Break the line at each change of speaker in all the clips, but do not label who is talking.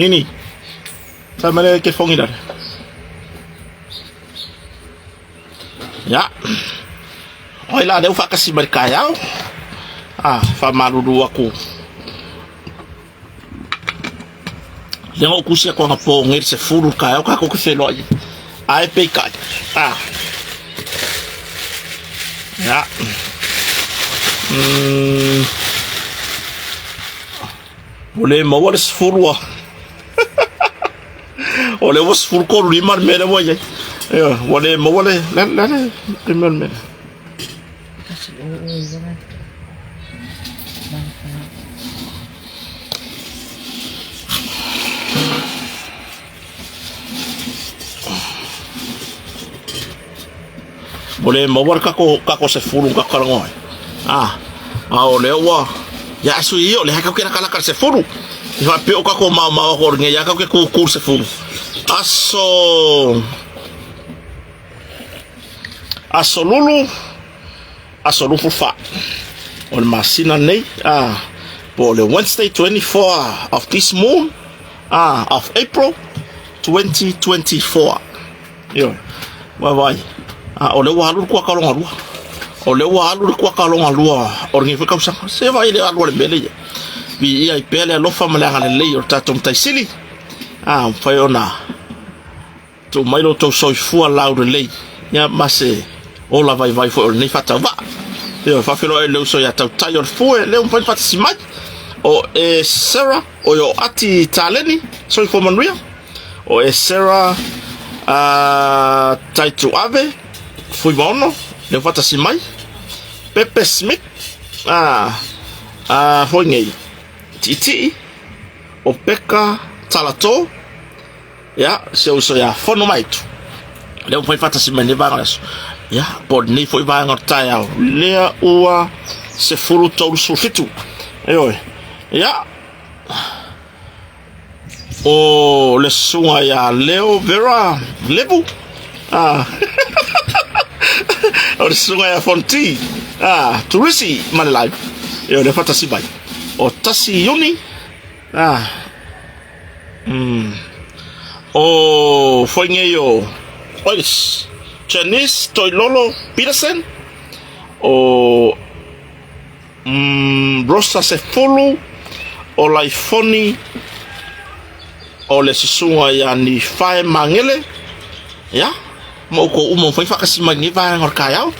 Nini. Sama le ke fongi dar. Ya. Oi lá, deu faca se mercaiau. Fa maludu aku. Yang aku sia ko ngapo ngir se furu kaiau ka ko ke felo. Ai pe kai. Ya. Boleh mau se furu. Oleh was furu ko limar mera mo ya. Boleh mau boleh lan limar mera. Boleh mawar kako se furu kakarangoi. Oleh wa ya su iyo le kako kira kala se furu. Iwa pio kako mau ko nge ya kako ku kur se furu. Asolu fufa. On masina nei for the Wednesday 24 of this moon of April 2024. Yo. Bye. Ole wa halu kwa kalonga lua. Ole wa halu kwa kalonga lua. Orngi fika usanga. Se va ile alu le bele. Bi ia ipele lo famala ngale le yo tatum taisili. Fayona. To mailo to so fu ala le. Ya mase ola vai fo ni fata va. Yo fa filo le so ya tau tayo fu le un point fata simai. O Sarah o yo ati taleni so fo manria. O Sarah Taitu Ave fui bono le fata simai Pepe Smith foi ngei Titi o Peka Talato ya se uso ya fono maitu le foi fata simai ne vanga ya por ni foi vanga taya le ua se furu tolu sulfitu ya o le sunga ya Leo Vera Lebu o le sunga ya Fonti Turisi Manelai yo le fata sibai o Tasi Yuni o foi ngeyo ois Janice Toilolo Peterson o Rosa Sefulu o Laifoni o le susunga ya ni fai mangele ya mo ko umo fai fakasima ni va ngor kayao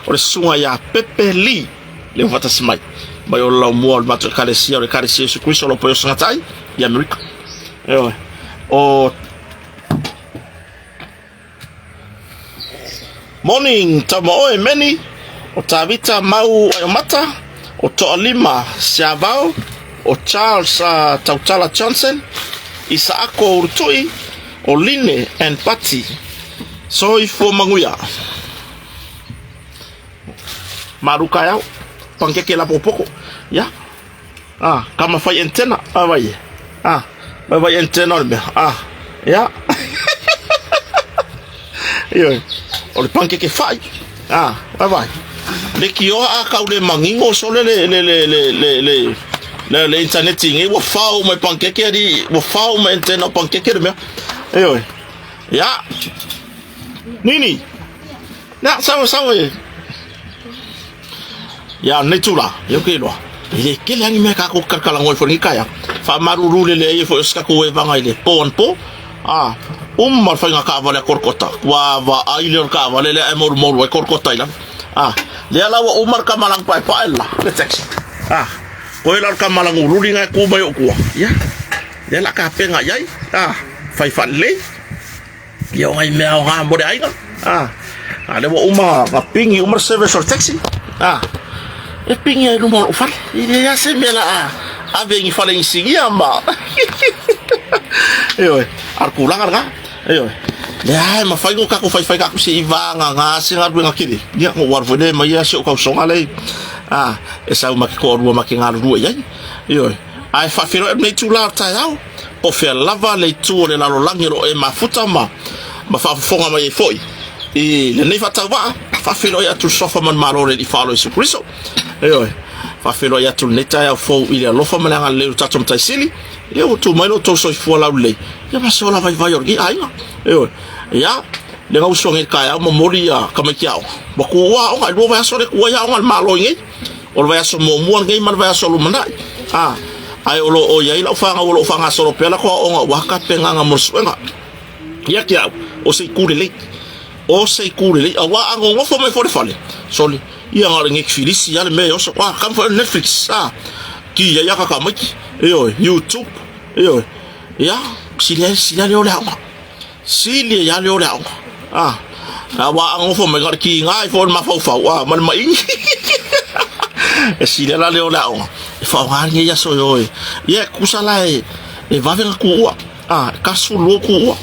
o le susunga ya Pepe Lee le fata simai ba yo la mo al mato kalesia o kalesia su kristo lo poyo sangai ya America o morning tamo meni o Tabita Mau Ayomata o Toalima Siavao o Charles Tautala Johnson Isaako Urtui Oline and Patti Soi fo manguya Maruka yao Pankeke la popoko ya kama fai antena vai vai antena ya yo o le pankeke fai vai le kio ka ule mangingo so le internet ngi wo fau mai pankeke di wo fau mai antena pankeke me ya nini na sawa ya netula yo kilo ile kile ngi me ka ko karkala ngoi fo ni kaya fa maruru le fo ska ko e vanga ile ponpo mar fa nga ka vale korkota wa va ailer ka vale le amor mor korkota ila le ala wa umar ka malang pa la le text ko ila ka malang ururi nga ku bayo ku ya le la ka pe nga yai fa fa le yo ngai me nga mo de ai le wa umar ka pingi umar service or taxi e pingi ai rumor ufal ile ya se mela ave ngi fale ngi sigi amba arkulang ka ya ma fai ka ko fai ka ko si vanga nga singa ruanga kiri dia ko war vole ma ya se ko songa le esa uma ko ru ma ki nga ru ya ai fa fero me tu la ta ya o fe lava le tu le la lo langiro e ma futa ma fa fonga ma ye foi le ne fa ta va fa fero ya tu sofa man marore di falo su kristo fa felo ya tu neta ya fo ile lo fa malanga le tatu mtaisili ye o tu mai lo to so fo la le ya ma so la vai vai orgi ai ya le ngau so ngi ka ya mo mori ya kama kiao ba ku wa o ga lo va so le ku ya o mal malo ngi o va so mo mo ngi mal va so lu mana ai o ya ila fa nga so pela ko o wa ka penga nga mo suenga ya kia o se kurele awa ango fo mai fo fale soli ia ngara ngi filisi ya le me o so wa kam fo Netflix ki ya ka maki YouTube ya silia le ola silia ya le ola awa ango fo mai ngara ki ngai fo ma fo wa mal mai silia la le ola fa ngi ya so yo ye kusala e va venga ku ka su lo ku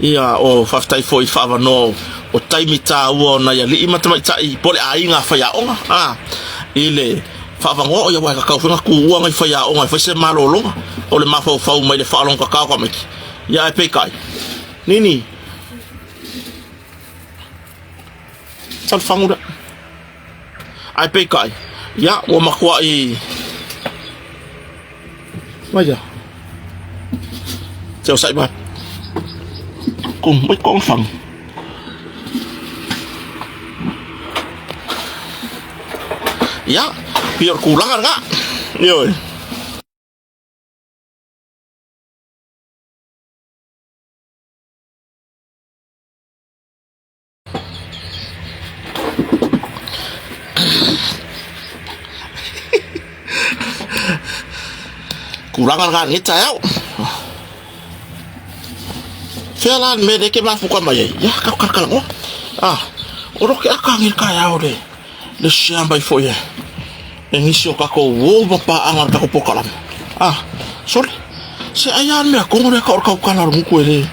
ia o faftai foi fava no o taimi ta o na ya li mata mai tai pole ainga fa ya onga ile fava ngo ya wa ka funga ku o ngai fa ya onga fa se malolo o le mafa fa mai le fa long ka ka mai ya pe kai nini sal fanguda ai pe kai ya o makwa Vaya. Chào sậy bạn. Cùng mấy con phần. Ya, biar kulangan enggak? Yo. Kulangan kan kita ya. Felan medeke mafu kwa maye. Ya kakal oh. Orok akangil kaya ore. Le shamba ifoye. Engisio kako wo bapa angar kako pokalam. Sorry. Se ayan me akongre ka orka ukala muku ele.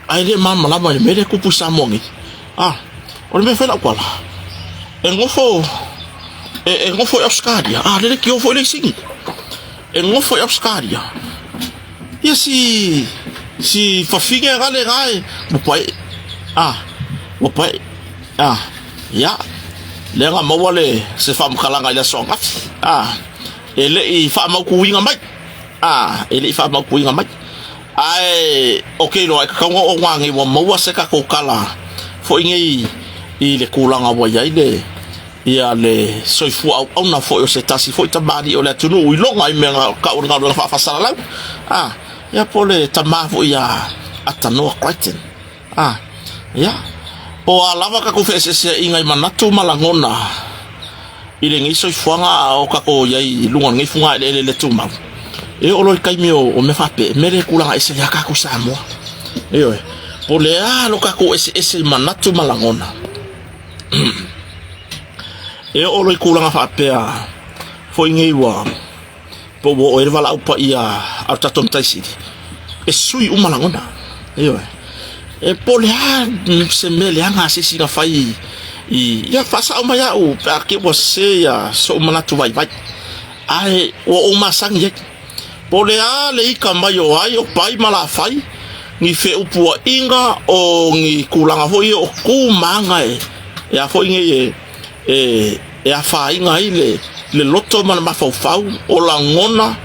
Aile mama lama mede kupu samongi. Ore me fela kwala. Engofo Euskadia. Lele kio fo le singi. Engofo Euskadia. Ya si fafinga gale gai. Bopai. Ya. Lenga mawale se fam kalanga ila songa. Ele I fam ku winga mai. Ele I fam ku winga mai. Okay no ka ngo wangi wo mawa se ka ko kala. Fo ingi I le kulanga wa ya ile. Ia le soifu au na fo se tasi fo tabadi o le tunu I longa I menga ka o ngalo fa sala. Ya pole tamafu ya atano Crichton. Ya. O alava ka ko fese se ingai manatu malangona. Ile ngi soifuanga o ka ko yai lunga ngi funga le tuma. O lo kai mio o me fape mere kulanga ese ya ka ko samo. Pole lo ka ko ese manatu malangona. O lo kulanga fape fo ingai wa po o e vala upa ia au tatom taisi sui umalangona pole se mele anga se singa fai ia fasa o maya o ke você ya so manatu vai o masang ye pole le ikamayo ai o pai mala fai ni fe upua inga o ngi kulanga foi o kumanga ya foi ngi a fa inga ile le loto mana mafau o la ngona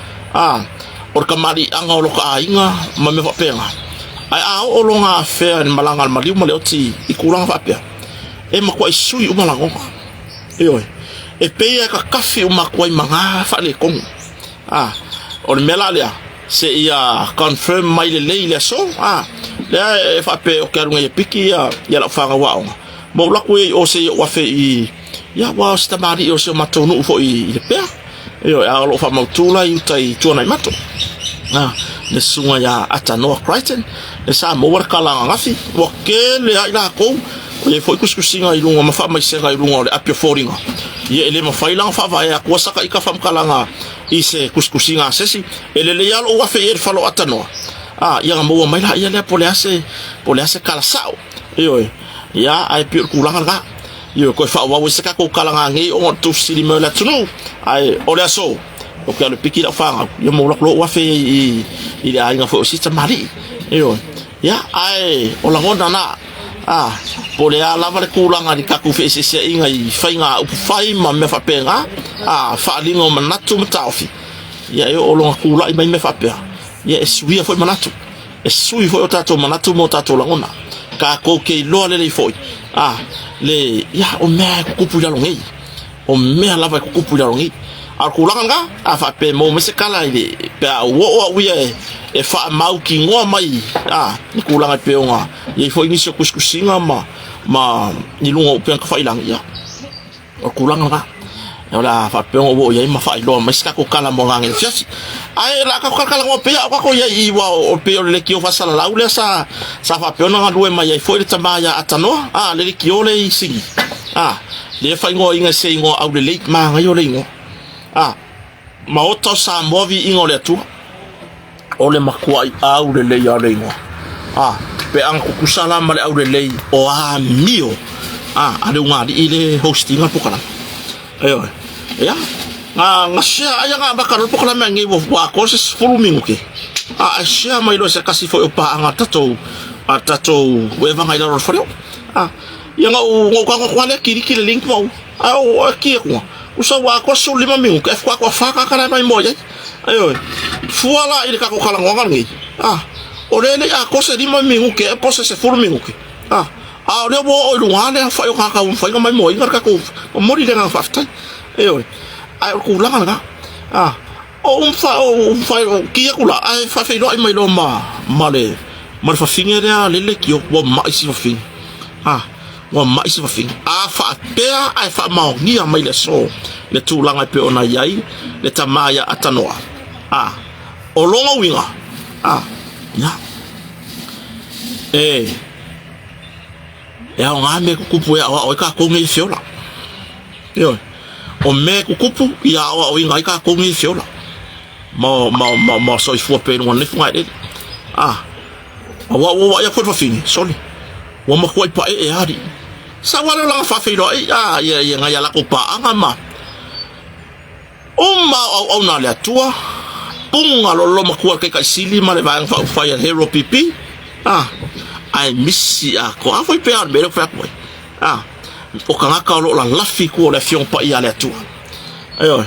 o kamari anga o ka inga ma me fapenga o longa fe ni malanga mali mo le oti I kuranga fapea makwa isui umalango pe ka kafi umakwa manga fa le kong o le melalia se ia confirm mai le so le fape o karunga ye piki ya la fanga wa mo la ku o se wa fe ya wa stamari o se matonu fo I le pea lo fa mautula yutai tuana mato le sunga ya atano Crichton le sa mo war kala ngafi wa kele ila ko le foi kuskusinga I lunga mafa mai senga I lunga le apia foringa ye ele ma faila fa va ya ko saka ika fam kala I se kuskusinga sesi ele le ya lo wa fe yer falo atano ya mo mai la ya le pole ase kala sao ya ai pir kulanga ga ko fa wa se ka ko kala ngi o tu sili me la tunu o le so o ke le piki la fa yo mo lo wa fe I ainga fo si tamari ya o la ngona na pole ala va le kulanga di ka ku fe se inga I fainga u fai ma me fa penga faalinga manatu mataofi ia e olonga kula i mai me fapea ia e suia foi manatu e sui foi o tato manatu mo tato langona ka ko ke lo le foi le ia o me kupu ya longi o me lava kupu ya longi al kulanga fape mo me se kala ile pe o wi e fa mau ki ngo mai ni kulanga pe nga ia foi ni se kuskusinga ma ni lungo pe ka fa ilang ia o kulanga ora fa pe o ia ma fa ilo ma ska ko kala mo ngang fiasi ai la ka kala mo pe ko ia i wa o pe le ki o fa sala la ule sa fa pe no ngalue mai ai foi tama ya atano le ki o le sigi le fa ngo inga se ngo au le ma nga yo le ngo ma oto sa movi ingo le tu o le makuai au le ya le ngo pe ang kusala male au le o mio ale nga di ile hosting a pokala ayo ya nga sia aya nga bakal pokala mengi wo ko se fulumingu ke sia mai lo se kasi fo pa anga tato we va ngai lo fo ya nga ngo kwa le kiri link mo au ki ko usa wa ko su 5 minggu ke ko fa ka kana mai mo ya ayo fuala ile ka ko kala ngonga ngi o le ko se 5 minggu ke po se fulumingu ke le bo o luane fa yo ka fa yo mai mo inga ka ko mo ri le nga fa ta ai ku la nga o fa ki ku la ai fa fe lo mai lo ma le fa finge le ki o ma isi fa fing wa ma isi fa fing fa pe ai fa ma ni mai le so le tu langa pe ona yai le tamaya atanoa o longa winga ya ya nga me kupu ya o ka ko ngi fiola yo o me kupu ya o nga ka ko ngi fiola ma so ifo pe no ne funga de wa ya ko fini soli wa ma ko pa hari sa wa la fa fe lo ya nga ya la ko pa ma o na le tua punga lo ma ko ka sili ma le va fa ya hero pipi ai missi ko foi pe ar belo fa ko o kanga ka lo la lafi ko le fion pa ia le tu ayo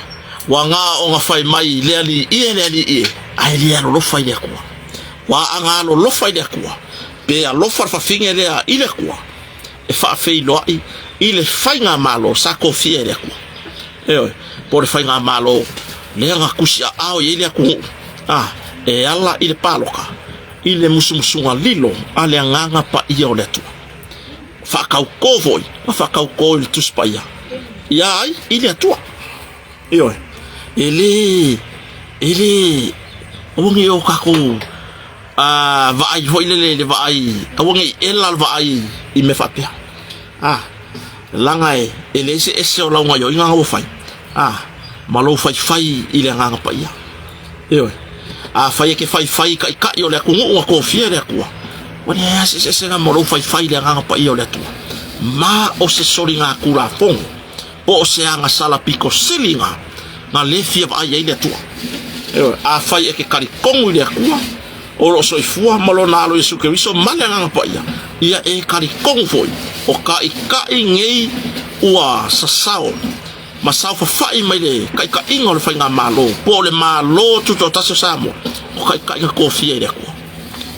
wa nga o nga fai mai le ali ai le lo fai le ko wa anga lo fai le ko pe a lo fa finge le ile ko e fa fei lo ile fai nga malo sa ko fie le ko ayo por fai nga malo le nga kusia ao ile ko e alla ile paloka ile musumusunga lilo ale nganga pa ia ole tu fa kau kovoi fa kau ko il tu spaya ya ile tu yo ele ongi o kako vai hoile vai ongi elal vai I me fatia langai ele se o la ngayo inga o fai malo fai ile nganga pa ia yo fai ke fai ka yo le kungu ko fiere ko wani se nga moro fai le nga pa yo le tu ma o se sori nga kula fong o se nga sala piko silinga na le fie va ye le tu fai ke kari kongu le ku o lo so ifua malo na lo Yesu Kristo male nga pa ia e kari kongu foi o ka ngei ua sasao masau fa fai mai le ka ingo le fai nga malo po le malo tu to taso samo o ka ko fie le ko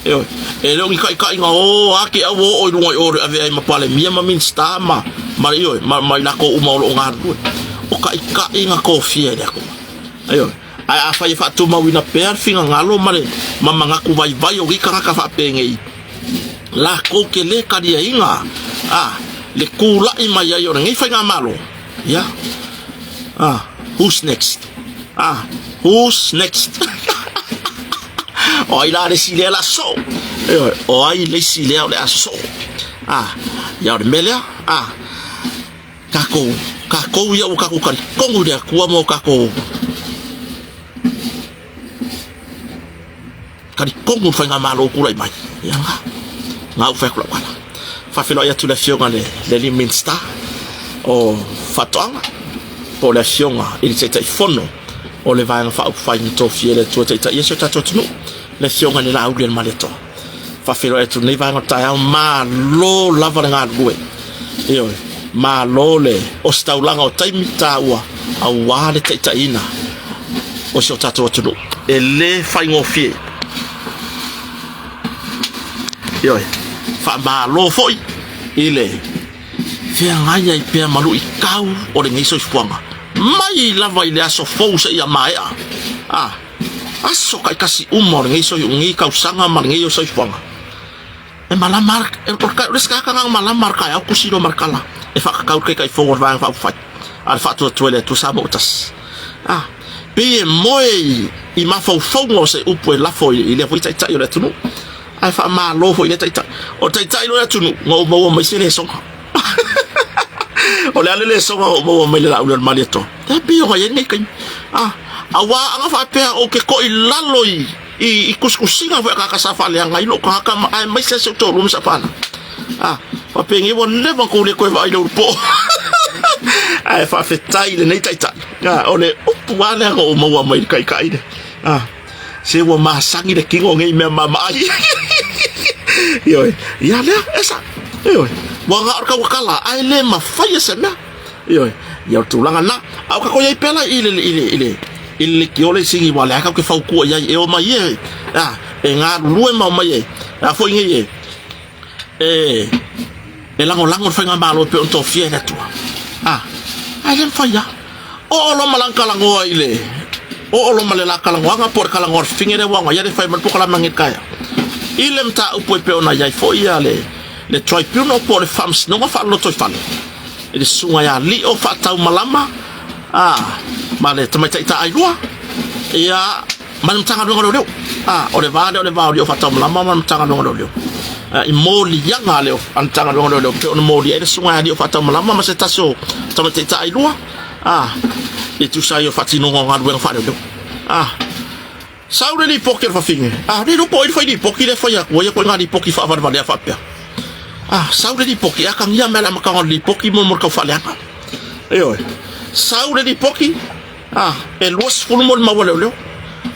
lo ka inga o aki o lo o ave ma pale mia ma min sta ma yo ma la ko uma lo nga o ka inga ko fie le ko ai fai fa tu ma wina per finga ngalo male mama nga ku vai o ka fa pengei la ko ke le ka dia inga le kula I mai yo ngai fai nga malo ya who's next who's next o ila le sile la so o ai le sile la so ya de melia kako ya o kako kan kongu de ku mo kako kari kongu fa nga malo kula mai ya nga fa kula wala fa filo ya tu la fionga le liminsta o fatanga po la fionga il se tai fono o le vai fa ni to fiele to tai yeso tato tunu le fionga le la u le maleto fa filo e tu ne vai ngata ma lo lava nga gue yo malole o staulanga o taimi taua au wale taitaina o se o tatou atunu e le faingofie ioi fa malo foi ile fia ngaya i pea malu i kau o le ngeiso i fuanga mai lava i le aso fou se ia maea aso kai kasi uma o le ngeiso i ungi kausanga ma le ngeiso i fuanga e malamar e reska kanga malamar kai au kusiro markala e whakakau kai fou o vang whawhai al fatu tuele tu samo utas pe moe i mafaufongo se upu e lafo i le fuitaitai o le tunu ai fa malo fo i le taitai o taitai lo le tunu ngo mo mai se le songa o le ale le songa o mo mai le la ulo malieto ta pi o ye nei kai awa anga fa pe o ke ko i lalo i kuskusinga fa ka sa fa le anga i lo ka ka ai mai se se to rum sa fa fa pe ngi won le ko le ko va i lo po ai fa fetai le nei taitai o le upu wale o mo mai kai kai de se wa masangi de kingo ngai me mama yo ya le esa yo wa nga ka wakala ai le ma faya sena yo ya tulanga na au ka ko ye pela ile ki ole singi wala ka ke fa ku ya e o mai e nga lue ma mai fo ngi e lango fa nga malo pe on to fiera tu ai le faya o lo malangka lango ile o lo malela kalango nga por kalango fingere wanga ya de fa man pokala mangit kaya ilem ta upo pe ona ya fo ya le tribunal por fams no fa lo to fa ele sunga ya li o fa tau malama male tamaita ita ailua ya man tanga ngo lo o le va o fa tau malama man tanga ngo lo i moli yanga le an tanga ngo lo pe on moli ele sunga ya li o fa tau malama ma se taso tamaita ita ailua e tu sai o fatino nga dueng fa do saure ni poker fa finge ni no poi fa ni poki le fa ya ko ya ko ngani poki fa va va fa pe saure ni poki akang ya mela maka ngoli poki mo mo ka fa le yo saure ni poki e los fulu mo ma wala le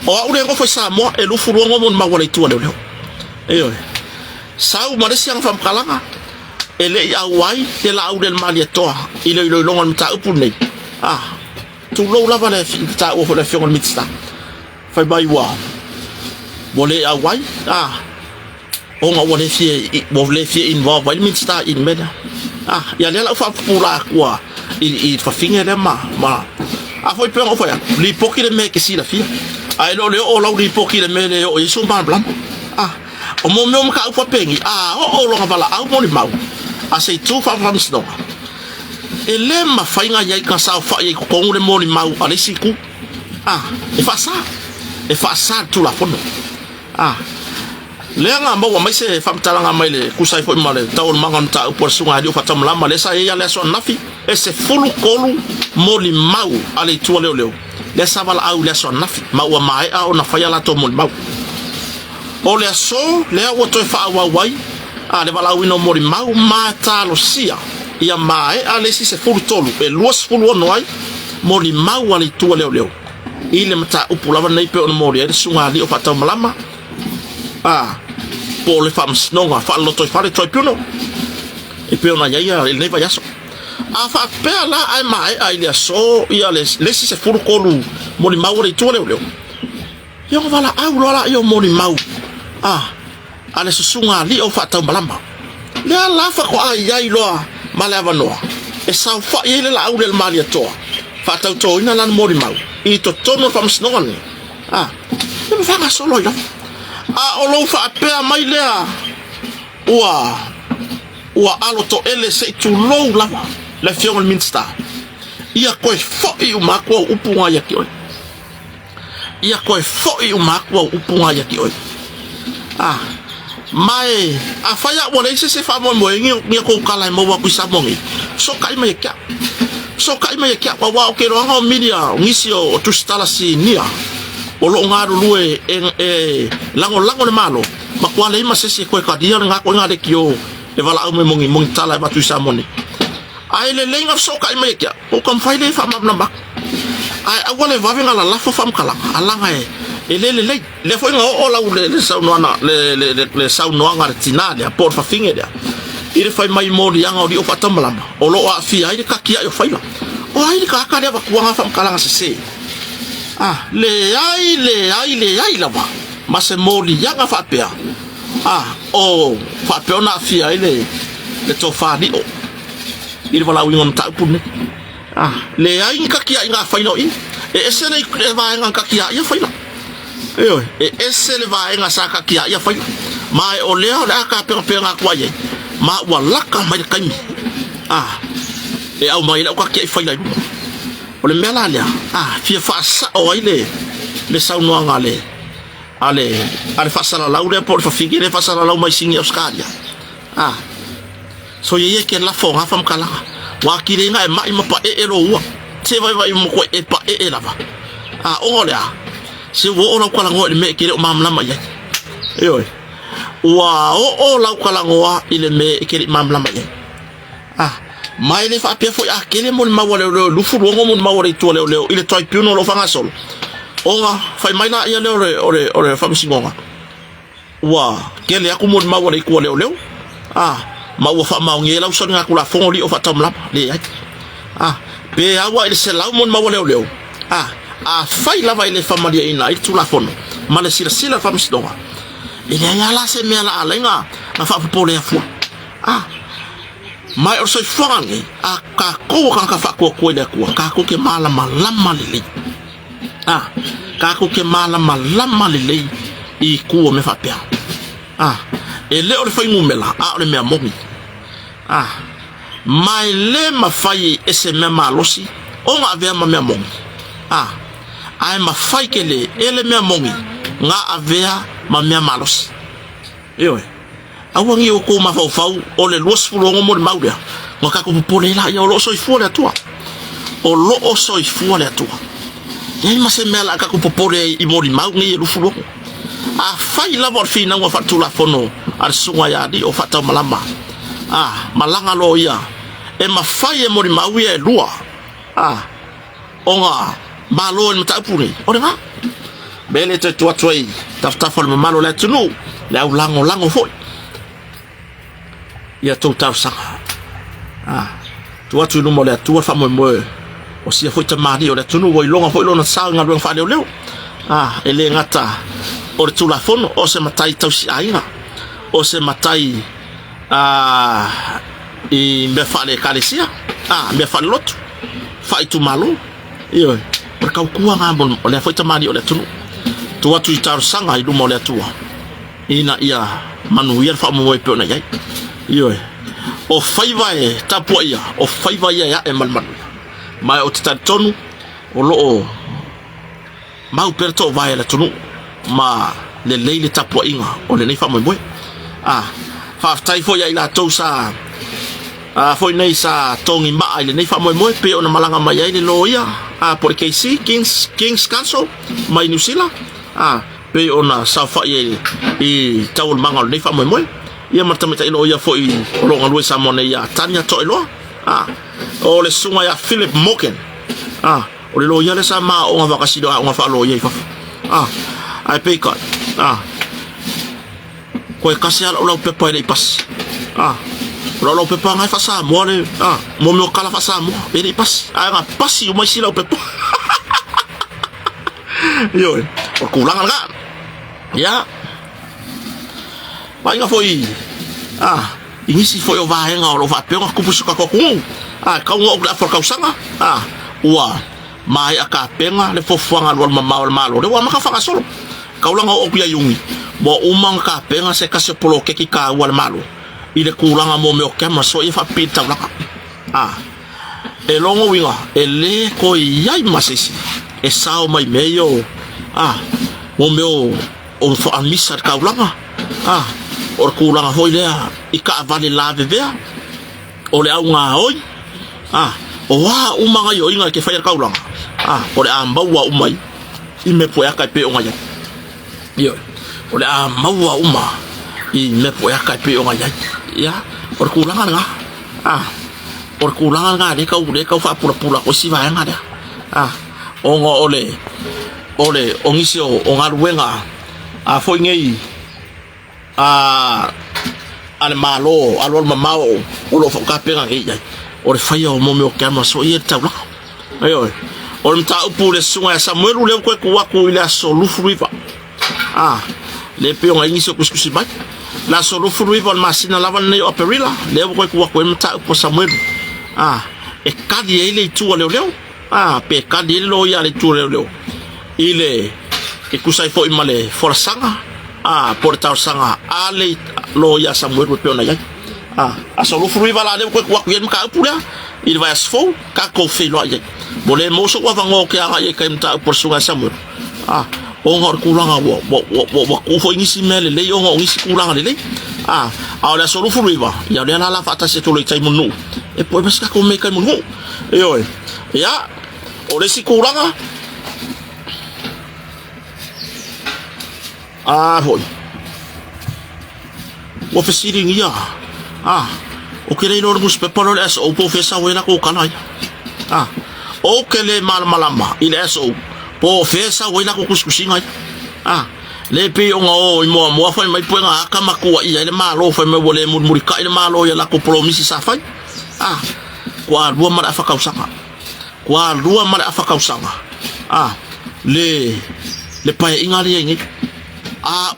o ure ngo fa sa mo e lu fulu ngo mo ma wala tu le yo sau ma de siang fam kalanga ele ya wai te la u del malieto ile lo longa mta upune tu lo la vale ta o la fion mitsta fai bai wa bole a wai o nga wole fie in va vai mitsta in meda ya le la fa pula kwa i fa finge ma foi pe o foi li poki le me que si la fia ai lo le o la li poki le me le o i so ban blam o mo me ka fa pengi o lo nga vala au mo ni mau sei tu fa from snow ele ma fainga ya ka sa fa ye ko ngule mo ni mau ale siku e fa sa tu la fono le nga mo wa mai se fa mtala nga mai le ku sai fo male ta on manga mta por sunga dio fa tam la male sa ya le so nafi e se fulu kolu mo ni mau ale tu le le sa vala au le so nafi ma wa mai na fa ya la to mo mau o le so le o to fa wa wai le vala wino mo ni mau mata lo sia ia mai ale si se fulu tolu e luas fulu no ai mo ni mau ale tu le ile mata upulava nei pe on mo le sunga li o fa tam lama por le fams no fa lo to fa le tribunal e pe ona ia il ne va yaso fa pe la ai mai ai le so ia le si se fulu kolu mo ni mau le tu le yo vala au la yo mo ni mau ale sunga li o fa tam lama le la fa ko ai lo malava no e sa fa ile la au del maliato fa tau to ina lan mo ni mau i to tono fams no ni me fa ga solo yo o lo fa pe mai le ua alo to ele se tu lo la fion minsta ia ko fo i uma ko upunga ya ki oi ia ko fo i uma ko upunga ya ki oi mai afaya wona ise se fa mo ngi ko kala mo wa ku sa mo ngi so kai mai kya wa ke ro nga media ngisio tu stala si nia o lo nga ru e lango le malo ma kwa le ma se ko ka dia nga ko nga de kio e vala au me mongi tala ba tu sa mo ni ai le lenga so kai mai kya o kam fai le fa ma ba ai awale va venga la fo fam kala alanga e le foi nga o la le sa no na le sa no nga tina le por fa finge dia ile fai mai moli anga o di o patamlama o lo a fia ile ka kia yo faila o ai ka ka deva kuanga fam kalanga se le ai lava ma se moli anga fa pea o fa pea na fia ile le to fa di o ile wala wingon ta pun le ai ka kia inga faila i ese le va nga ka kia ya faila ese le va nga sa ka kia ya faila mai o le ka pe nga kwa ye ma walaka mai kai au mai la ka kia faila o le mela le fia fa sa o ile le sa no ngale ale fa sa la laure por fa figire fa sa la lau mai singi australia so ye ke la fo nga fam kala wa kire nga mai ma pa lo wa se vai mo ko pa la va o le se wo o la ngo le me kire o mamla mai yo wa o la kala ngo ile me kire mamla mai mai le fa pe fo akele mo ma wole lu fu ngo mo ma wole to le ile toi più no lo fa nga solo onga fai mai na ia le ore fa msingonga wa kele aku mo ma wole ko le ma wa fa ma ngela so nga kula fo li o fa tamla le pe awa ile se la mo ma wole fai la vai le fa ma dia ina itu la fono ma le sila fa msingonga ile ya la se me la alenga na fa po le fu mai o soi fangi ka ko ka fa ko le ko ka ko ke mala le ka ko ke mala le i ku me fa pia e le o le fai mumela o le me amongi mai le ma fai ese me malosi o nga ave ma me amongi ai ma fai ke le ele me amongi nga ave ma me malosi awangi o ko ma fau o le los fu ngo mo mauria ngo ka ko pole la ya o lo soi fu le tua o lo o soi fu le tua ye ma se mela ka ko pole i mo mau ngi lu fu fai la vor fina ngo fa tu la fono al sunga ya di o fa ta malamba malanga lo ya e ma fai e mo mau ye lua onga malo en ta puni o nga bele te tua toi tafta fo le malo le tunu le au lango foi ia tau tau sanga tua tu no mole tua fa mo o sia foi ta mari o le tunu voi longa foi lona sa nga luang fa leo ele ngata o tu la fono o se matai tau si aina o se matai i me fa le kalesia me fa lot fa tu malo io per kau kua nga bon o le foi ta mari o le tunu tua tu tau sanga i lu mole tua ina ia manu ia fa mo pe na yai o faiva e tapu ia o faiva ia e malman mai o tonu o lo mau perto vai la tonu ma le leile tapu inga o le nei fa mo fa tai fo ia la tosa foi nei sa tongi ma ile nei fa mo pe o na malanga mai ile lo ia por KC Kings Council mai New Zealand pe ona sa fa i tawul mangal nei fa mo ia martamita ilo ia foi o longa lue sa mone ia tania to ilo o le sunga ya Philip Moken o le lo ia le sa ma o nga vakasido o nga fa lo ia fa ai pe ka ko e kasi ala o lo pepa ile pas lo pepa ngai fa sa mo le mo mo kala fa sa mo ile pas nga pasi o mai sila o pepa yo o kulangan ga ya vai nga foi ingisi foi o vai nga o va pe nga kupusuka ko ku ka ngo o for ka usanga wa mai aka penga le fofuanga lo malo le wa maka fa solo ka ulanga o ku ya yungi bo umang ka penga se ka se polo ke ki ka wal malo ile kulanga mo me o kema so e fa pita la e longo winga ele ko yai masisi e sao mai meio mo meu o fo amisa ka ulanga or kulanga hoi lea i ka avale la vevea o le au ngā hoi o wā umanga i o inga ke whaia kaulanga o le a maua umai i me poe aka i pe o ngai o le a maua uma i me poe aka i pe o ngai ia or kulanga nga or kulanga nga le kau wha pula pula o si vai nga lea o ngā ole o ngisi o ngā ruenga foi ngei ale malo alo mamao o lo foka penga ngi ai o le fai o momo ke ama so ia taula ayo o le mta upu le sunga Samuel le ko ku waku ile Solufu River le pe o ngi so kuskusi mai la Solufu River masina lava nei operilla le ko ku waku mta upu Samuel e kadi ile tu le leo pe kadi lo ia le tu leo ile e kusai fo imale forsanga portau sanga ale lo ia Samuel pe ona ia Solufu River la le ko waku ia mka upu il va asfo ka ko fe lo ia boleh moso wa vango ke anga ye kaim ta por sunga Samuel o ngor kulanga wo ku fo ngisi mele le yo ngisi kulanga le ala Solufu River ya le la fata se to le tai munu e po bes ka ko me kai munu yo ya o le si kulanga hoi wo fe siring ya o ke le no mus pe polo es o po fe sa wena ko kana o kele malama ile so po fesa wena ko kuskusinga le pe o mo fa mai puenga kama ko ia le malo fa me wole murika ile malo ya la ko promisi sa fa kwa lua mara fa kausanga le pa ingali ngi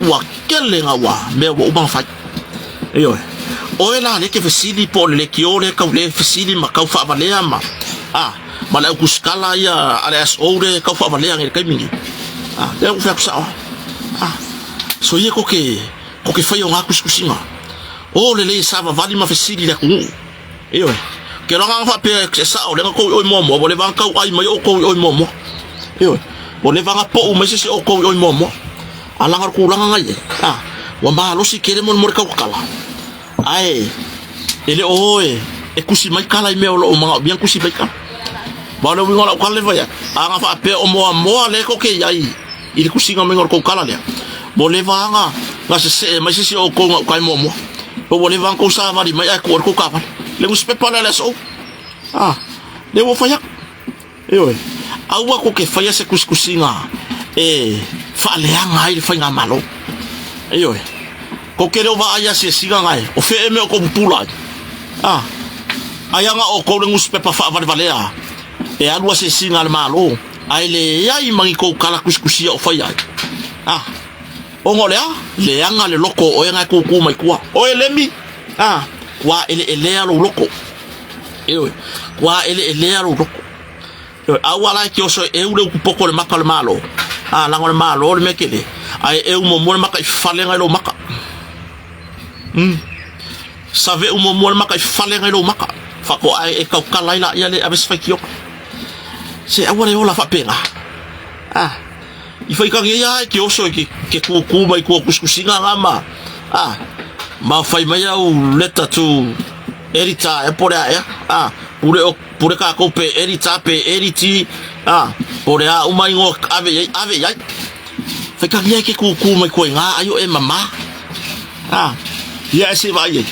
wa kele ngawa me wo bang fa yo o ela le ke fesili po le kiole ka le fesili ma ka fa valea ma mana kuskala ya alias ore ka fa valea ngi kai mingi le u fa sa so ye ko ke fa yo ngaku skusinga o le sa va vali ma fesili la ku yo ke ro nga fa pe sa o le ko o mo le van ka ai mai o ko o mo yo o le van po o me se o ko o mo ala ngar ku langa ngai wa ma lo si kere mon ka kala ai ele e kusi mai kala me o ma bien kusi mai kala ba le wingola ko le vaya anga fa pe o mo le ko ke ai il kusi nga mengor ko kala le bo le vanga nga se mai se o ko kai mo bo le vanga ko sa mari mai ko ka fa le uspe pa le so le wo faya awa ko ke faya se kuskusinga fa le anga il fa nga malo ko ke ro va aya se siga ngai o fe me ko pula aya nga o ko le uspe pa fa valea alua se singa le malo ai le ai mangi ko kala kuskusia o fai ai o ngole le anga le loko o nga ko mai kwa o elemi kwa ele alo loko kwa ele alo loko awala ki o so ule ku poko le maka le malo la ngole malo le mekele ai mo mo le maka fale nga lo maka save mo mo le maka fale nga lo maka fa ko ai ka kala ila ya le abes fa kiok se awale ola fa pena i fai ka ngia ki oso ke ku mai ku kuskusinga ngama ma fai mai au leta tu erita e pore pure ka ko pe erita pe eriti pore umai ngo ave ai fai ka ngia ke ku mai ko nga ayo e mama ya se vai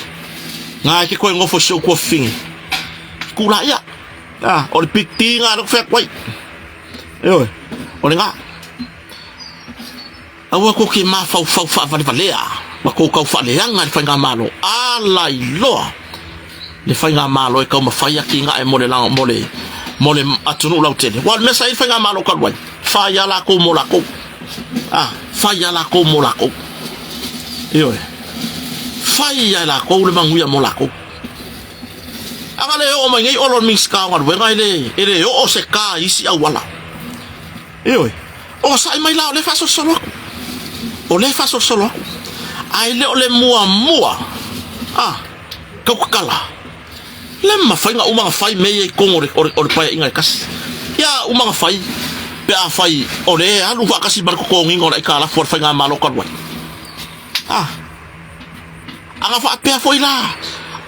nga ke ko ngo fo show ko fin kula ya o le piti nga no fek wai o le nga awa ko ki ma fa valea ma ko ka fa le anga le fa nga malo ala ilo le fa nga malo e ka ma fa ya ki nga e mo le atunu la tele wa me sa il fa nga malo ka wai fa ya la ko mo la ko fa ya la ko mo la ko fa ya la ko le manguya mo la ko agale o mai ngai olon mix ka ngar wenga ele o se ka isi awala o sai mai la le fa so solo ai le ole mua ka kala le ma fa nga uma fa me e kon o pa inga kas ya uma fa pe a fa ole alu fa kasi bar ko ngingo ai kala for fa nga malo ka wai aga fa pe foi la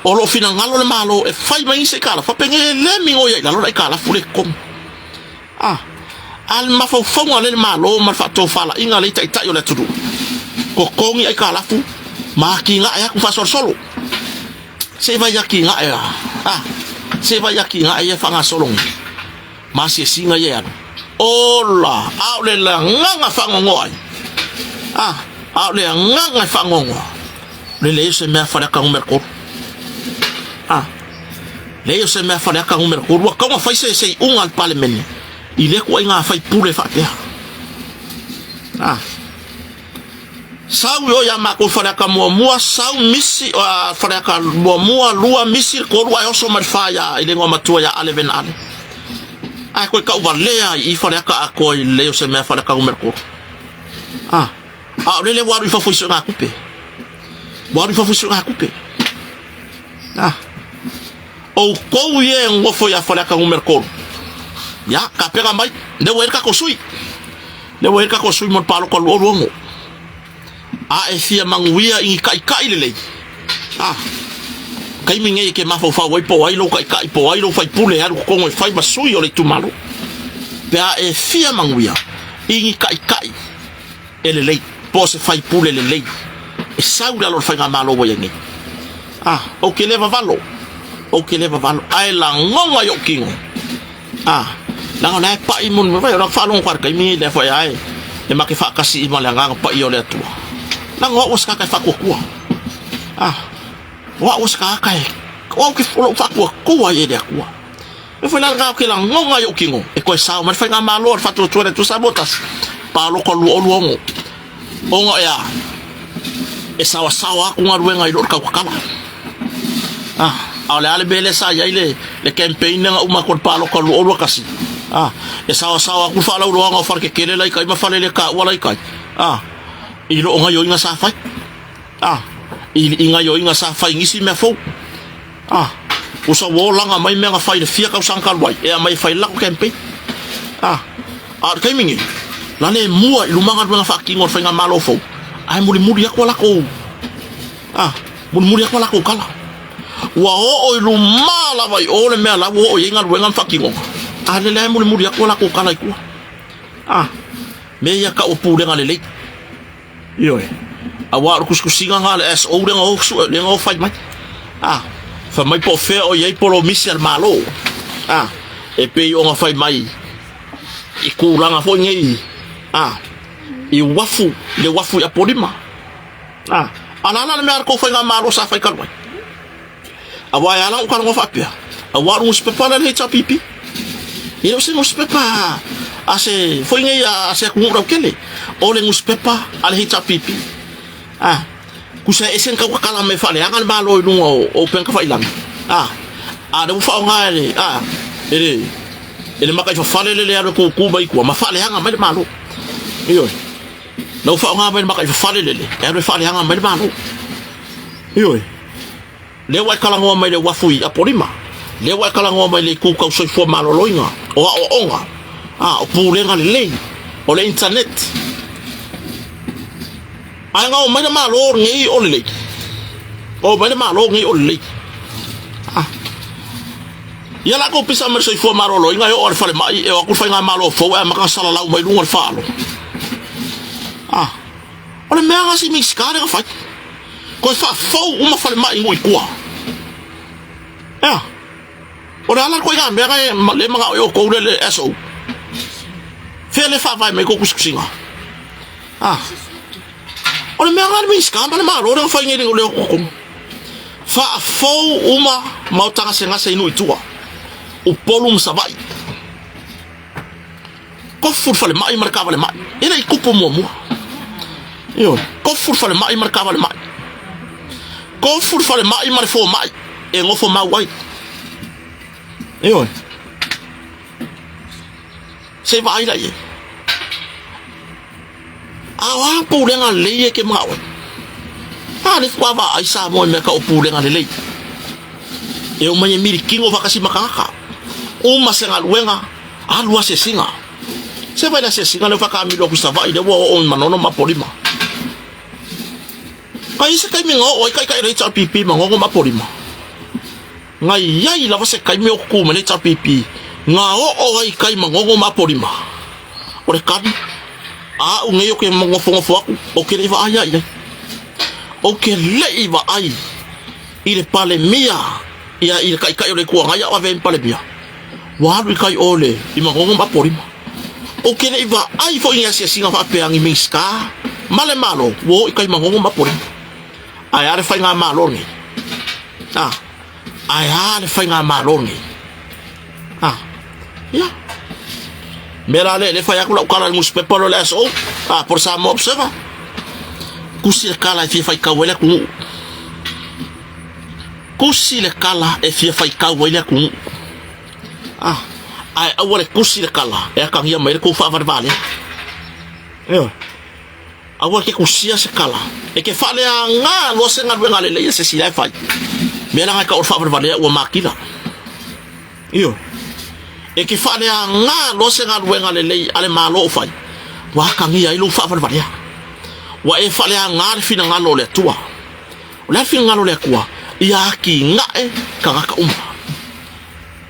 o lo fina ngalo le malo e fai mai se kala fa penge le mingo ya la lo kala fule kom al ma fa fa ngale le malo ma fa to fala inga le tai yo le tudu ko kongi ai kala fu ma ki nga ya ku fa solo se va ya ki nga ya se va ya ki nga ya fa nga solong ma se singa ya ola au le la nga fa ngoi au le nga fa ngoi le se me fa ka Mercor le se me fa ka Mercor wa ka fa se un al parlement ile ko nga fa pule fa te sau yo ya ma ko fa ka mo sau misi fa ka mo lua misi ko wa yo so ma fa ya ile ngoma tua ya eleven ale ko ka uvalea I fa ka ko le se me fa ka Mercor le wa ri fa fo so nga coupe Bora fa fusu ha coupe. O ko ye ngofo ya fala ka Mercor. Ya ka pega mai de wer ka kosui. De wer ka kosui mo palo ko lo. E fia manguia I kai lele. Kai minge ke ma fa wai po ai lo kai po ai lo fai pule ha ko ngo fai masui o le tumalo. Pe e fia manguia I kai lele po se fai pule lele. E saura lo fai malo wo yengi o ke leva valo ai la ngonga yo kingo la ngona pa I mun va ra fa long kwar kai mi le foi ai e ma ke fa kasi I ma la nga pa yo le tu la ngo os ka kai fa ko wa os ka kai o ke fo fa ko ye de ko e foi la nga ke la ngonga yo kingo e ko sa ma fai malo fa tu sabotas pa lo ko lo ngo o ya e sawa ku ngaruenga I lor ka kala ale bele sa ya ile le campaign nga uma ko palo ko lo kasi e sawa ku fa lo nga far ke kele lai kai ma fa le ka wala kai I lo nga yo nga sa fa I nga yo nga sa fa ngisi me fo usa wo langa mai me nga fa le fia ka sang kalwai e mai fa la ko campaign kai mingi la le mua I lumanga nga fa ki ngor fa nga malo fo ai muri ya ko la ko muri ya ko la ko kala wa o lu mala vai o le me la wo o yenga ruenga fakingo le muri ya ko la ko kala ku me ya ka o pu le ngale yo awa kuskusinga ngale es o le ngo fai mai fa mai po fe o ye polo misel malo e pe yo nga fai mai I kuranga fo ngei I wafu le wafu ya polima ala me ar ko fa nga malo sa fa kalwai awa ya la ko ngo fa pia awa un spepa la le chapipi I no se mo spepa ase foi nge ya ase ku ngro kele o le spepa al he chapipi ku se esen ka kala me fa le angal malo no o pen ka fa ilang de fa nga ele makai fa le le ko ku bai ku ma fa le anga me malo iyo no fa nga ba makai fa le fa le hanga mai ba no yo le wa kala ngo mai le wa fui a polima le wa kala ngo mai le ku ka so fo malo loinga o onga o pule nga le o le internet ai nga mai malo ngi o le o mai malo ngi o le ya la ko pisa mer so fo malo loinga yo o fa le mai e ku fa nga malo fo e maka sala la mai lu fa lo ole me anga si mix ka fa ko fa fo uma fa mai ngoi kwa ora ala ko ga me ga le mga yo ko le eso fe le fa vai me ko kusinga ole me anga mix ka ma ro fa ngi le ko fa fo uma mautanga senga se inu tua o polum sa vai ko fu fa le mai marcava le mai ina I kupo mo yo ko fu fa le mai marcava le mai ko fu fa le mai mar fo mai e ngofo ma wai yo se vai la ye awa pu le nga le ke ma wa le kwa va ai sa mo me ka o pu le nga le e o mai miri kingo va kasi makaka o ma se nga luenga a lua se singa se vai la se singa le fa ka mi lo ku sa vai de wo o manono ma polima kai se kai mi ngo oi kai re cha pipi ma ngo ma polima ngai yai la se kai mi o ku me le cha pipi nga o ai kai ma ngo ma polima o le kan o ngai o ke mo fo o ke le va ai ai o ke le va ai ile pale mia ia ile kai le ku ngai a ven pale mia wa ri kai ole I ma ngo ma polima o ke le va ai fo ia se singa fa pe angi miska male malo wo I kai ma ngo ma polima ai ale fai ngā malongi ai ale fai ngā malongi ya mera le fai aku lau kala ngus pepolo le so por sa mo observa kusi le kala e fai kawele ku kusi le kala e fai kawele ku ai awale kusi le kala e ka ngia mai ku fa vale yo awale ke kusia se kala e ke fale nga lo se nga wenga le se si lai fai mera nga ka or fa vale o makila yo e ke fale nga lo se nga wenga le ale malo fai wa ka ngia ilu fa vale wa e fale nga fina nga lo le tua o fina nga lo le kwa ia ki nga e ka nga ka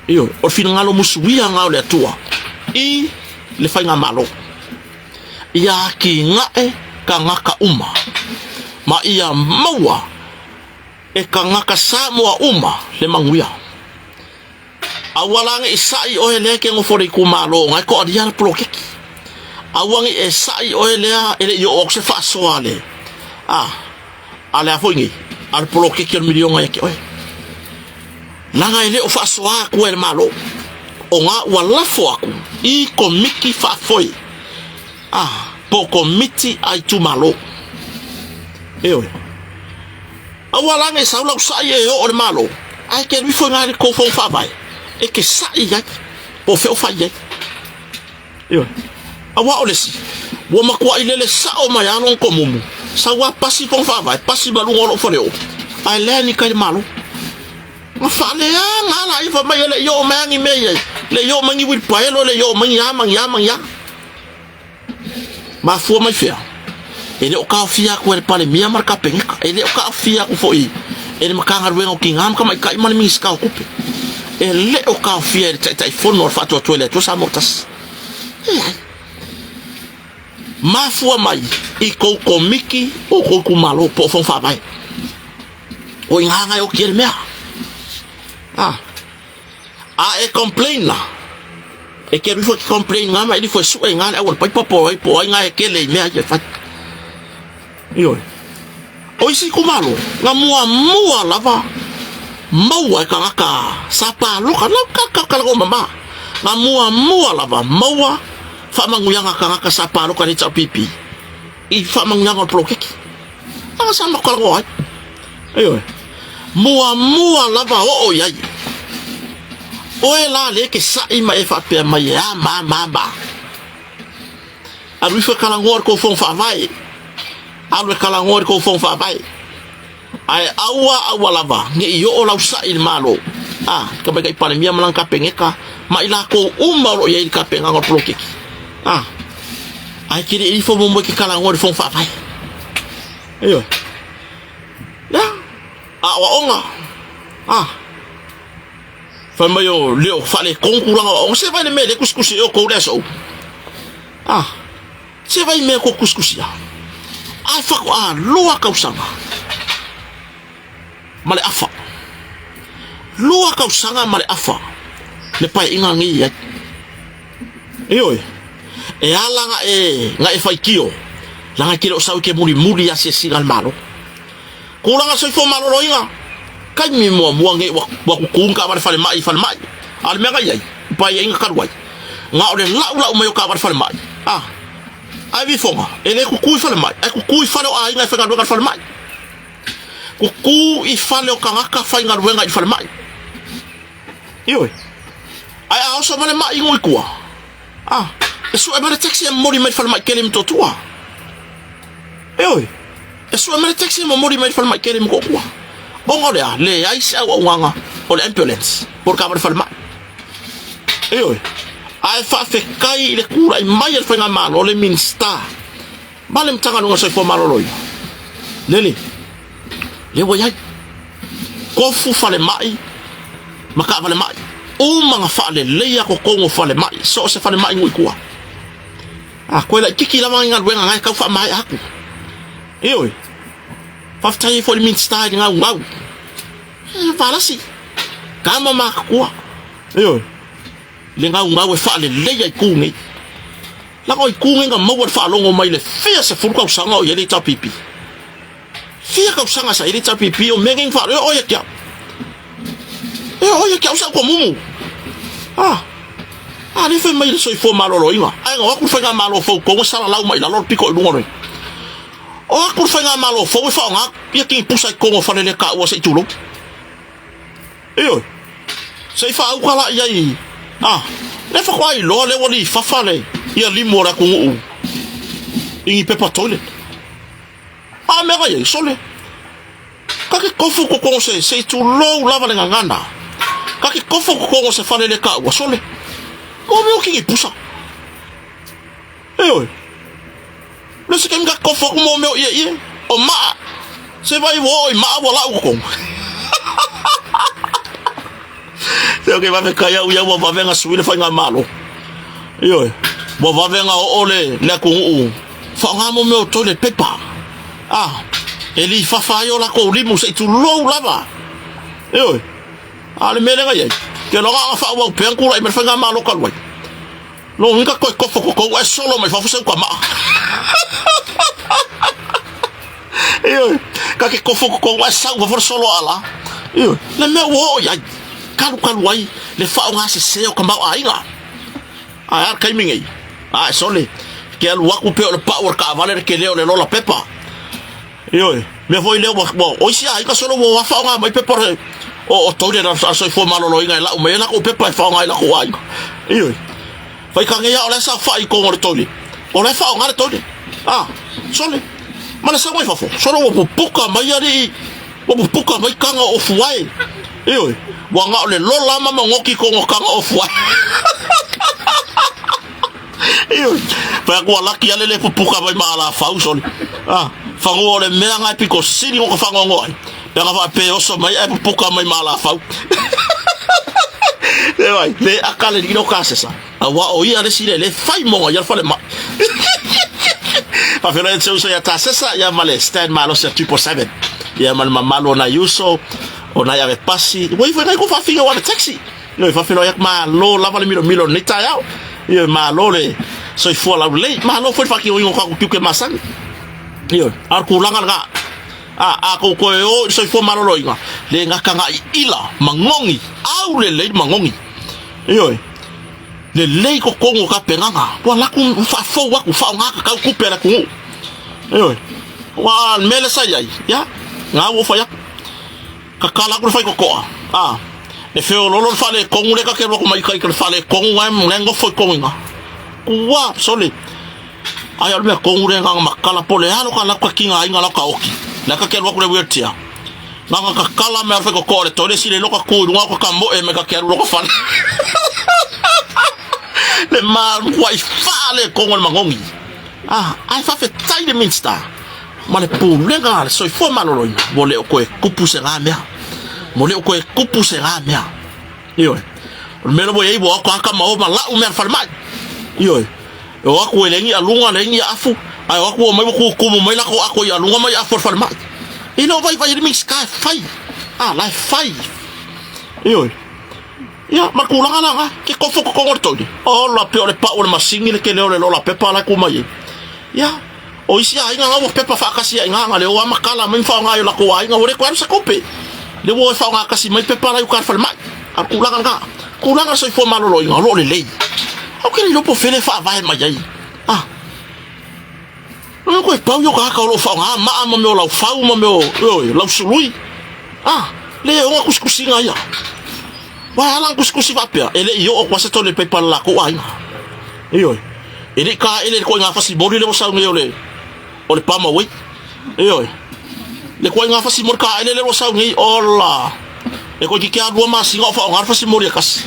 iyo o fina nga lo musuia nga le tua I le fai nga malo ia ki nga e ka nga ka ma ia maua e ka nga ka samoa le manguia awalange isai o ele ke ngofore ku malo nga ko dia plokeki awangi e sai o ele ele yo okse fa soale ale afongi al plokeki al milion nga ke langa ele o fa soa ku el malo o nga wala fo aku I komiki fa foi po komiti ai tu malo awalange sa la sai e o malo ai ke mi fo nga ko fo fa vai e ke sai ya po fe o fa ya awa olesi wo makwa ilele sa o mayano ko mumu sa wa pasi fo fa vai pasi balu ngolo fo le o ai le ni kai malo ma fa le nga la I fa mai le yo mangi me le yo mangi wil paelo le yo mangi ya ma fu mai fe ele o ka fia ko el pale mia marka penga ele o ka fia ko foi ele makanga ruengo kingam ka mai kai mani mi ska okupe ele o ka fia tai fono fa to toilet to sa motas ma fu mai I ko komiki o ko ku malo po fon fa vai o inganga o kier mea e complain la e ke before complain nga mai foi su nga e wor pai popo po nga e ke le mea je fa yo o isi ku malo nga mua lava maua ka ka sapa lo ka go mama nga mua lava maua fa manguyanga ka sapa lo ka ni tsa pipi I fa manguyanga plokeki sa mo ka go ayo mua lava o yai o la le ke sai mai fa pe mai ma ba alu fa kalangor ko fon fa vai alu kalangor ko fon fa vai ai awa lava nge yo la usa il malo ka ba kai pa mia malang ka pengeka mai la ko ro ye ka penga ngor plokeki ai kiri il fo mo ke kalangor fon fa vai ayo ya wa onga fa mayo leo fale konkuranga on se vai me le kuskusi o ko leso se vai me ko kuskusi ai fa ko loa kausanga male afa loa kausanga male afa le pai inga ngi ya e ala nga e fai kio langa kilo sau ke muri ya se singal malo kuranga so fo malo roinga kai mi mo nge wa ku ka ba fale mai al mega yai pa ye inga karwai nga ole la mo ka ba fale mai ai vi fonga ele ku fale mai ku fale a inga fanga do fale mai ku I fale o ka fa inga do nga fale mai ai also male mai ngoi ku eso e male taxi mori mai fale mai kelim to tua eso e male taxi mori mai fale mai kelim ko ku bongo le ai sa wanga o ambulance por ka ba fale mai ai fa fe kai le kura I mai el fanga malo le minsta balem tanga no so fo malo loi le woyai ko fu fale mai maka fale mai o manga fale le ya ko ngo fale mai so se fale mai ngui kuwa ko la kiki la manga wenga ngai ka fa mai aku fa tai fo le minsta nga ngau fala si kama makua le ngau fale le ya ku ngi la ko ku ngi nga mo fa longo mai le fia se fu ko sanga o yele ta pipi fia ka usanga sa iri tapi pio mengeng fa o ya kia o ya kia usa ko mumu ni fe mai so fo malo lo inga ai nga ku fa nga malo fo ko sala lau mai la lo piko lu ngore o ku fa nga malo fo fa nga ya ki pusa ko ngo fa le ka o se tulo yo se fa u kala ya i le fa kwai lo le woni fa fa le ya limora ku u ingi pepa toilet me ga ye sole ka ke kofu ko ko se tu lo lava le ngana ka ke kofu ko ko se fa le ka o sole o me o ki pusa le se kem ga kofu mo me ye o ma se vai wo ma wo la ko se que va me kaya u ya wo va venga suile fa nga malo bo va venga ole le ku u fa nga mo me o toilet paper eli fa yo la ko limu se tu lo lava ale mele ga ye ke lo ga fa wa pen ku la me fa nga malo ka lo lo nka ko ko solo me fa fa ko ma ka ke ko wa sa wa solo ala le me wo ya kalu wai le fa nga se o ka ma ainga kai mingi sole ke al wa ku pe le power ka valer ke le lo la pepa me foi le o sia ai ka solo wa fa nga mai pepa o tole na so fo malo lo inga la o me la ko pepa fa nga la ko ai fai ka ngia o le sa fa i ko ngor tole o le fa nga tole sole mana sa mai fa fo solo wo puka mai ari wo puka mai kanga o fuai wa nga le lo la mama ngoki ko ngokanga o fuai pa ko la ki ale le puka mai mala fa sole fa ngo le mea ngai piko siri ko fa ngo ai pe nga pe o so mai e puka mai mala fa le akale di no kasesa wa o ia le sire le fai mo ya fa le ma pa fe le so ya tasesa ya male stand malo se tipo 7 ya mal malo na yuso ona ya pasi wo foi ko fa finga wa taxi no fa felo ya malo la vale milo nita ya ye malo le so fo la le malo foi fa ki o ko ke masang ar kulanga nga ko o so fo malo lo inga le nga kanga ila mangongi au le mangongi le ko kongo ka penganga wala ku fa fo wa ku fa nga ka ku pera ku wa mele sa ya nga wo fa ya ka kala ku fa ko le feo lo fa le kongo le ka ke ko mai ka fa le kongo wa ngo fo kongo nga wa sole ai al me kongo le nga makala pole halo ka la ka kinga inga la ka oki la ka ke lo ku le wetia nga ka kala me fa ko le tole si le lo ka ku nga ka mo e me ka ke lo ko fa le mal wifi le kongo le mangongi ai fa fe tai de minsta ma le pu lenga so fo malo lo mo le ko kupu se ga mea mo le ko kupu se ga mea me lo boy bo ko ka ma o ma la o me fa mai o ko le ngi alunga le ngi afu ai o ko mai ko mo mai la ko ako ya alunga mai afu fa mai no vai de mix ka fai la fai ya makulanga nga ke kofo ko ngortodi la pe ole pa ole masingi le ke le ole la pepa la kuma ye ya o isi ai nga wo pepa fa kasi nga le o makala men fa nga yo la ko ai nga ore kwa sa kope le wo fa nga kasi mai pepa la ukar fa mai kulanga so fo malo lo nga lo le o ke lo po fele fa vai mai ai no ko pa yo ka lo fa nga ma me la fa ma me o la sului le o kuskusinga ya wa lang kuskusi va pia ele yo o kwasa to le pepa la ko ai ele ka ele ko nga fasi bori le sa ngi ole pa ma we le ko nga fasi mor ka ele le sa ngi ola e ko ki ka do ma singa fa nga fasi mori kas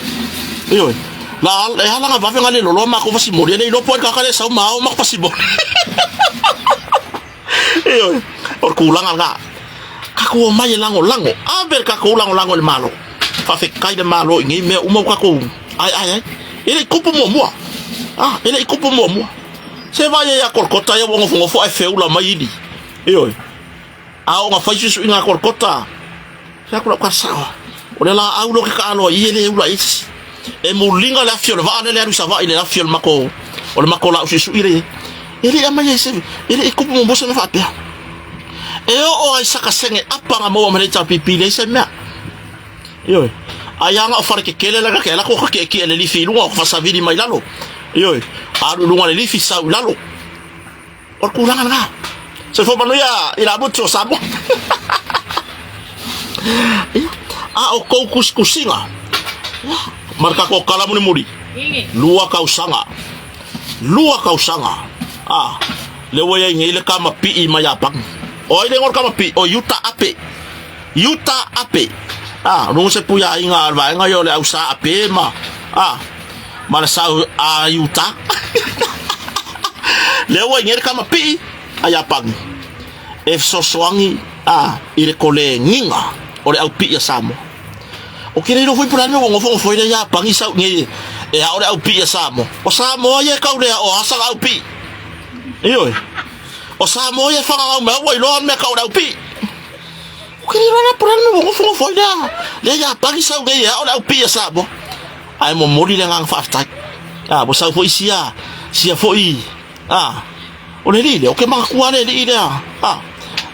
la e hala nga va venga le lo ma ko fasi mori le lo po ka ka le sa ma o ma fasi bori or kulanga nga ka ko mai lango aber ka ko lango le malo fa fe kai de malo ngi me uma ka ko ai ele kupu mo ele kupu mo se va ya korkota ya bongo fongo fo ai fe ula mai ni nga fa jisu inga korkota sa ko ka sa o le la au lo ka alo ile ula is e mo linga la fiol va ale la sa va ile la fiol mako o le mako la jisu ile ele ama ye se ele kupu mo se me fa pe o ai saka senge apa nga mo mane ta pipile se mea yo ayanga o fare ke kele la ka la ko ke le lifi lunga ko fa vidi mai lalo yo aru lunga le lifi sa lalo o kulangan nga se fo manuya ila mucho sabo o ko kuskusinga marka ko kala muni muri lua kausanga le waya ngile kama pi mayapang o ile ngor kama pi o yuta ape nung se puya inga ba nga yo le usa ape mana sa yuta le waya ngile kama pi ayapang if so swangi ile kole nginga o le au pi ya samo o kire no foi por ano ngo foi le ya pangi sa ngi ora au pi ya samo o samo ye ka ora o asa au pi o samo ye fa au me wo lo me ka ora au pi o kire no por ano ngo foi le ya pangi sa ngi ora au pi ya samo ai mo mori le ngang fa ta bo sa foi sia foi o le rile o ke ma ku ale le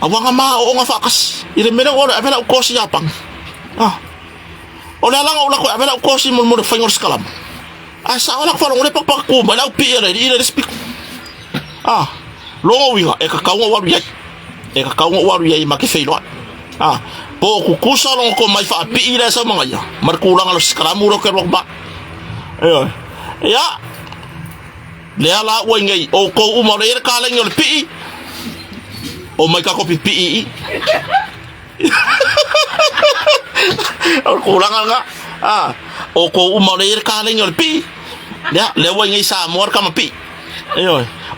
awanga ma o nga fakas ile mena ora avela ko si yapang o la lang o la ko avela ko si mo fingor skalam sa ola ko le pak ko ma la pi ile speak lo winga e ka kawo waru ya ma ke feilo po ku kusa long ko mai fa pi ile sa mga ya markulang lo skalam ro ke ba ya le ala o ngai o ko uma le ka le ngol pi o mai ka kopi pi o kulangan nga o ko umalir ka le ngol pi ya le wa ngai sa mor ka pi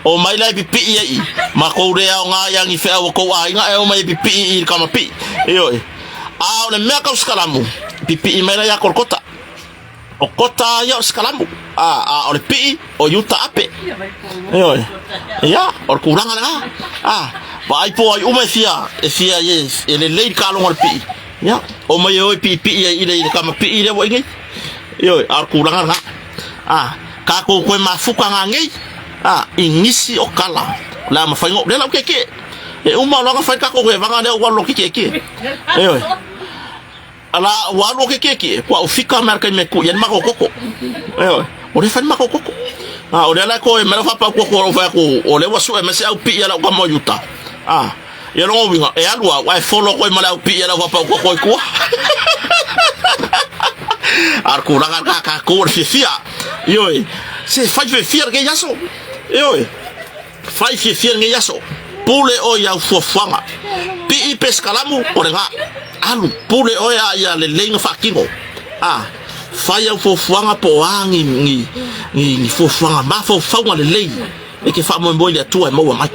o mai lai pi ma ko re nga yang ife o ko ai nga o mai pi ka pi o le me ka skalamu pi mai ya korkota o kota ya skalamu o le pi o yuta ape ya o kulangan nga ai po ai uma fia yes ele lei ka lo pi ya o mai o pi ile ka pi ile wo ngai ar kulangan nga ka ko ma fuka nga ngai ingisi o kala la ma faingo le la ke uma lo nga fa ka ko va nga le wa lo ke ala wa lo ke kwa ufika marka me ku yan ma ko o le fa ma ko o le la ko me lo fa pa ko o le wa su me se au pi ala ka mo yuta ya no winga e alwa wa follow ko mala pi ya wa pa ko ar kurangan ka ko fia se fai fia ke yaso fai fia nge yaso pule o ya fofanga pi pescalamu orenga alu pule o ya le lenga fakingo fai ya fofanga po angi ni fofanga ma fofanga le lei e ke fa mo mbo ya tu e mo mai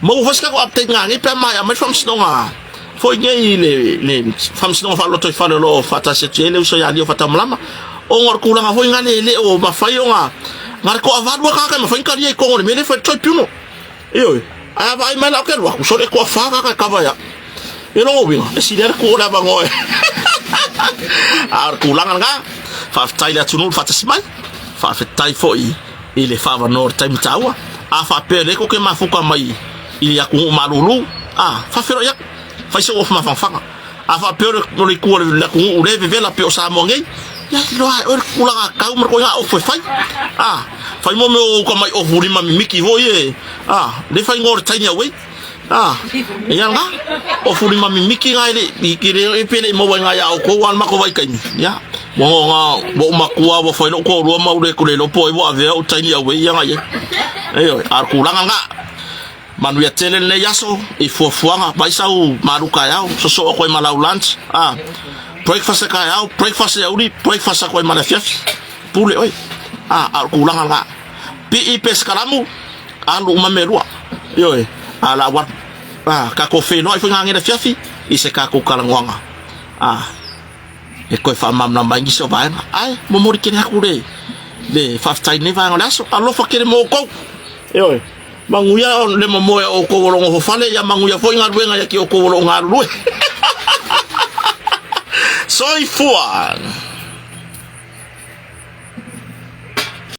mo fosca ko apte ngangi pe mai ma from snonga foi ngai le fam snonga fa lo to fa lo fata se tele so ya dio fata mlama o ngor kulanga foi ngale le o ma fai nga ngar ko avadu ka ma fai kali ko ngor me le fa to puno ai vai mai la ke lo so le ko fa ka va ya no winga si der ko la bango ar kulanga nga fa tai la tunu fata simai fa tai foi ile fa va nor time tawa fa pele ko ke ma fuka mai ili ya ku malulu fa fero ya fa se of ma fanga fa pero no le ku la ku le ve la pe o sa mo ngai ya lo o ku la ka u mer ko ya o foi fa mo me ko mai o huri ma miki vo ye le fa ngor tanya we ya nga o huri ma miki ngai le ki re pe le mo wa nga ya o ko wan ma ko vai kai ya mo nga bo ma ku wa fa no ko ro ma u le ku le lo po bo ave o tanya we ya nga ye ar ku la nga manu ya tele le yaso e fofuanga vai sau maruka yao so ko malau lunch breakfast ka yao breakfast ya uri breakfast ko mala fiaf pule oi kulanga nga pi pescalamu alu mamelua ala wat ka ko fe no ai funga ngira fiafi ise ka ko kalangwanga e ko fa mam na bangi so vai ai mo mori kene hakure le faftai ne va ngalaso alo fa kere mo ko manguya le momoya o ko wolongo ho fale ya manguya fo inga ruenga ya ki o ko wolonga ruwe soi fuan